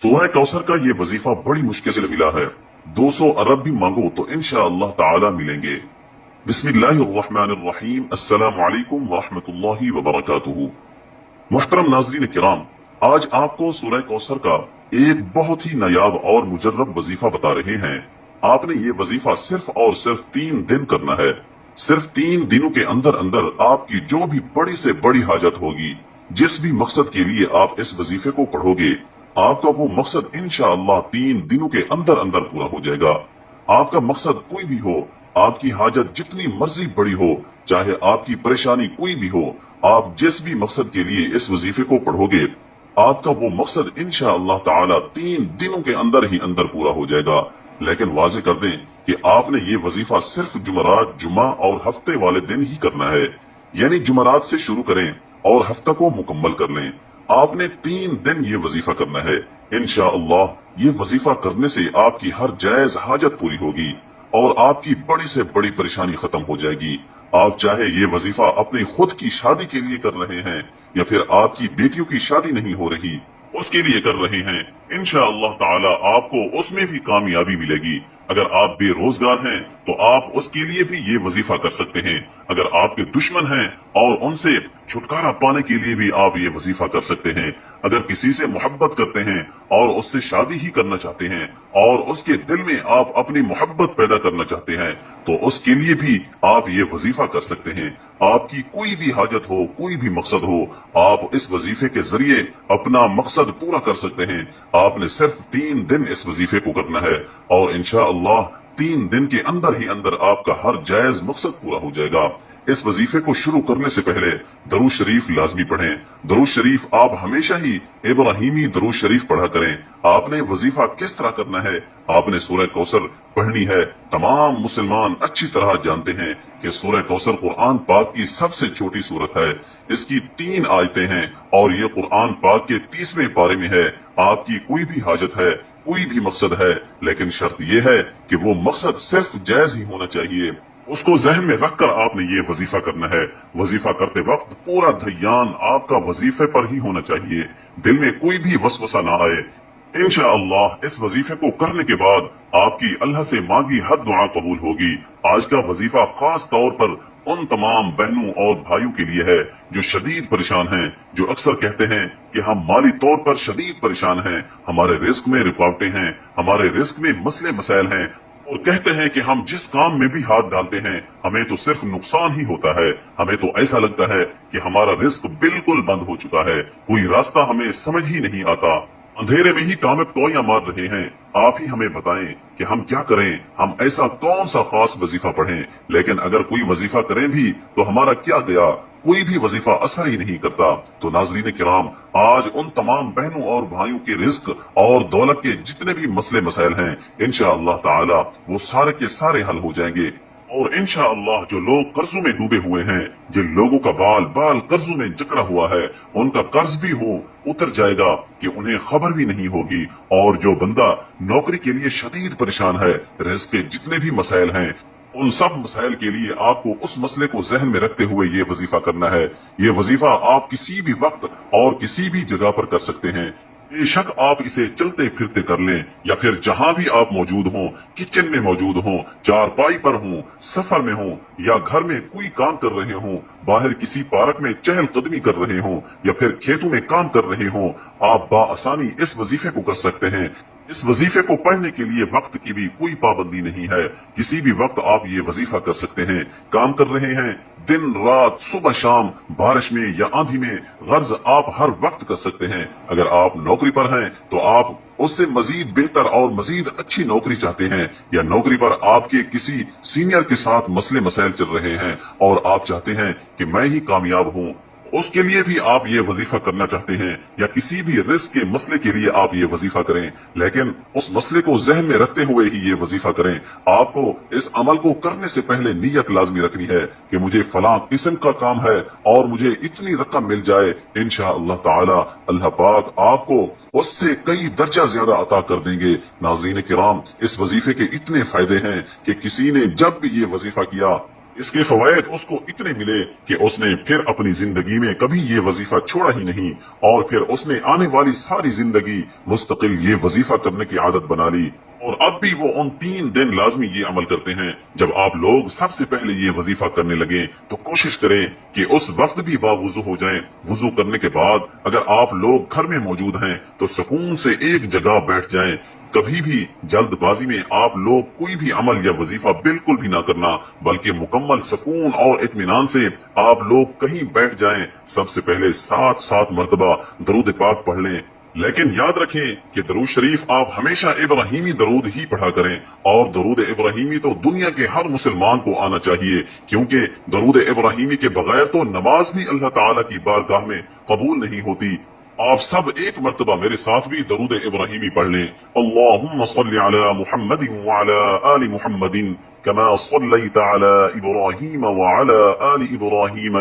सूरह कौसर का ये वजीफा बड़ी मुश्किल से मिला है। 200 अरब भी मांगो तो इंशाअल्लाह ताला मिलेंगे। बिस्मिल्लाहिर्रहमानिर्रहीम। अस्सलामु अलैकुम वरहमतुल्लाहि वबरकातुहू। मुहतरम नाज़रीन किराम, आज आपको सूरह कौसर का एक बहुत ही नायाब और मुजर्रब वजीफा बता रहे हैं। आपने ये वजीफा सिर्फ और सिर्फ 3 दिन करना है। सिर्फ 3 दिनों के अंदर अंदर आपकी जो भी बड़ी से बड़ी हाजत होगी, जिस भी मकसद के लिए आप इस वजीफे को पढ़ोगे, आपका वो मकसद इंशाअल्लाह 3 दिनों के अंदर अंदर पूरा हो जाएगा। आपका मकसद कोई भी हो, आपकी हाजत जितनी मर्जी बड़ी हो, चाहे आपकी परेशानी कोई भी हो, आप जिस भी मकसद के लिए इस वजीफे को पढ़ोगे, आपका वो मकसद इंशाअल्लाह ताला 3 दिनों के अंदर ही अंदर पूरा हो जाएगा। लेकिन वाज़ेह कर दें कि आपने ये वजीफा सिर्फ जुमरात, जुमा और हफ्ते वाले दिन ही करना है। यानी जुमरात से शुरू करें और हफ्ता को मुकम्मल कर लें। आपने 3 दिन ये वजीफा करना है। इंशाअल्लाह ये वजीफा करने से आपकी हर जायज हाजत पूरी होगी और आपकी बड़ी से बड़ी परेशानी खत्म हो जाएगी। आप चाहे ये वजीफा अपनी खुद की शादी के लिए कर रहे हैं या फिर आपकी बेटियों की शादी नहीं हो रही उसके लिए कर रहे हैं, इंशाअल्लाह ताला आपको उसमें भी कामयाबी मिलेगी। अगर आप बेरोजगार हैं तो आप उसके लिए भी ये वजीफा कर सकते हैं। अगर आपके दुश्मन हैं और उनसे छुटकारा पाने के लिए भी आप ये वजीफा कर सकते हैं। अगर किसी से मोहब्बत करते हैं और उससे शादी ही करना चाहते हैं और उसके दिल में आप अपनी मोहब्बत पैदा करना चाहते हैं, तो उसके लिए भी आप ये वजीफा कर सकते हैं। आपकी कोई भी हाजत हो, कोई भी मकसद हो, आप इस वजीफे के जरिए अपना मकसद पूरा कर सकते हैं। आपने सिर्फ 3 दिन इस वजीफे को करना है और इंशाअल्लाह 3 दिन के अंदर ही अंदर आपका हर जायज मकसद पूरा हो जाएगा। इस वजीफे को शुरू करने से पहले दरूद शरीफ लाजमी पढ़ें। दरूद शरीफ आप हमेशा ही इब्राहिमी दरूद शरीफ पढ़ा करें। आपने वजीफा किस तरह करना है, आपने सूरह कौसर पढ़नी है। तमाम मुसलमान अच्छी तरह जानते हैं कि सूरह कौसर कुरान पाक की सबसे छोटी सूरत है। इसकी 3 आयतें हैं और ये कुरान पाक के 30वें पारे में है। आपकी कोई भी हाजत है, कोई भी मकसद है, लेकिन शर्त यह है कि वो मकसद सिर्फ जायज ही होना चाहिए। उसको जहन में रखकर आपने ये वजीफा करना है। वजीफा करते वक्त पूरा ध्यान आपका वजीफे पर ही होना चाहिए, दिल में कोई भी वसवसा ना आए। इंशाअल्लाह इस वजीफे को करने के बाद आपकी अल्लाह से मांगी हर दुआ कबूल होगी। आज का वजीफा खास तौर पर उन तमाम बहनों और भाइयों के लिए है जो शदीद परेशान हैं, जो अक्सर कहते हैं कि हम माली तौर पर शदीद परेशान हैं, हमारे रिस्क में रुकावटें हैं, हमारे रिस्क में मसले मसाइल हैं, और कहते हैं कि हम जिस काम में भी हाथ डालते हैं हमें तो सिर्फ नुकसान ही होता है। हमें तो ऐसा लगता है कि हमारा रिस्क बिल्कुल बंद हो चुका है, कोई रास्ता हमें समझ ही नहीं आता, अंधेरे में ही कामयाब तोइयां मार रहे हैं। आप ही हमें बताएं कि हम क्या करें, हम ऐसा कौन सा खास वजीफा पढ़ें। लेकिन अगर कोई वजीफा करें भी तो हमारा क्या गया, कोई भी वजीफा असर ही नहीं करता। तो नाज़रीन किराम, आज उन तमाम बहनों और भाइयों के रिस्क और दौलत के जितने भी मसले मसाइल हैं, इंशाअल्लाह ताला वो सारे के सारे हल हो जाएंगे। और इंशाअल्लाह जो लोग कर्जों में डूबे हुए हैं, जिन लोगों का बाल बाल कर्जों में जकड़ा हुआ है, उनका कर्ज भी हो उतर जाएगा कि उन्हें खबर भी नहीं होगी। और जो बंदा नौकरी के लिए शदीद परेशान है, रिस्क के जितने भी मसाइल हैं, उन सब मसाइल के लिए आपको उस मसले को जहन में रखते हुए ये वजीफा करना है। ये वजीफा आप किसी भी वक्त और किसी भी जगह पर कर सकते हैं। बेशक आप इसे चलते फिरते कर लें या फिर जहां भी आप मौजूद हों, किचन में मौजूद हों, चारपाई पर हों, सफर में हों या घर में कोई काम कर रहे हों, बाहर किसी पार्क में चहलकदमी कर रहे हों या फिर खेतों में काम कर रहे हों, आप बाआसानी इस वजीफे को कर सकते हैं। इस वजीफे को पढ़ने के लिए वक्त की भी कोई पाबंदी नहीं है। किसी भी वक्त आप ये वजीफा कर सकते हैं। काम कर रहे हैं, दिन रात, सुबह शाम, बारिश में या आंधी में, गर्ज आप हर वक्त कर सकते हैं। अगर आप नौकरी पर हैं तो आप उससे मजीद बेहतर और मजीद अच्छी नौकरी चाहते हैं, या नौकरी पर आपके किसी सीनियर के साथ मसले मसाइल चल रहे हैं और आप चाहते हैं कि मैं ही कामयाब हूँ, उसके लिए भी आप ये वजीफा करना चाहते हैं, या किसी भी रिस्क के मसले के लिए आप ये वजीफा करें, लेकिन उस मसले को जहन में रखते हुए ही ये वजीफा करें। आपको इस अमल को करने से पहले नीयत लाजमी रखनी है कि मुझे फलां किस्म का काम है और मुझे इतनी रकम मिल जाए, इंशाअल्लाह ताला अल्लाह पाक आपको उससे कई दर्जा ज्यादा अता कर देंगे। नाज़रीन किराम, इस वजीफे के इतने फायदे हैं कि किसी ने जब भी ये वजीफा किया اس کے فوائد اس کو اتنے ملے کہ اس نے پھر اپنی زندگی میں کبھی یہ وظیفہ چھوڑا ہی نہیں، اور پھر اس نے آنے والی ساری زندگی مستقل یہ وظیفہ کرنے کی عادت بنا لی۔ اور اب بھی وہ ان 3 دن لازمی یہ عمل کرتے ہیں۔ جب آپ لوگ سب سے پہلے یہ وظیفہ کرنے لگیں تو کوشش کریں کہ اس وقت بھی باوضو ہو جائیں۔ وضو کرنے کے بعد اگر آپ لوگ گھر میں موجود ہیں تو سکون سے ایک جگہ بیٹھ جائیں۔ کبھی بھی جلد بازی میں آپ لوگ کوئی بھی عمل یا وظیفہ بالکل بھی نہ کرنا، بلکہ مکمل سکون اور اطمینان سے آپ لوگ کہیں بیٹھ جائیں۔ سب سے پہلے 7 مرتبہ درود پاک پڑھ لیں، لیکن یاد رکھیں کہ درود شریف آپ ہمیشہ ابراہیمی درود ہی پڑھا کریں، اور درود ابراہیمی تو دنیا کے ہر مسلمان کو آنا چاہیے، کیونکہ درود ابراہیمی کے بغیر تو نماز بھی اللہ تعالیٰ کی بارگاہ میں قبول نہیں ہوتی۔ آپ سب ایک مرتبہ میرے ساتھ بھی درود ابراہیمی پڑھ لیں۔ اللہم صل علی محمد وعلی آل محمد کما صلیت علی ابراہیم وعلی آل ابراہیم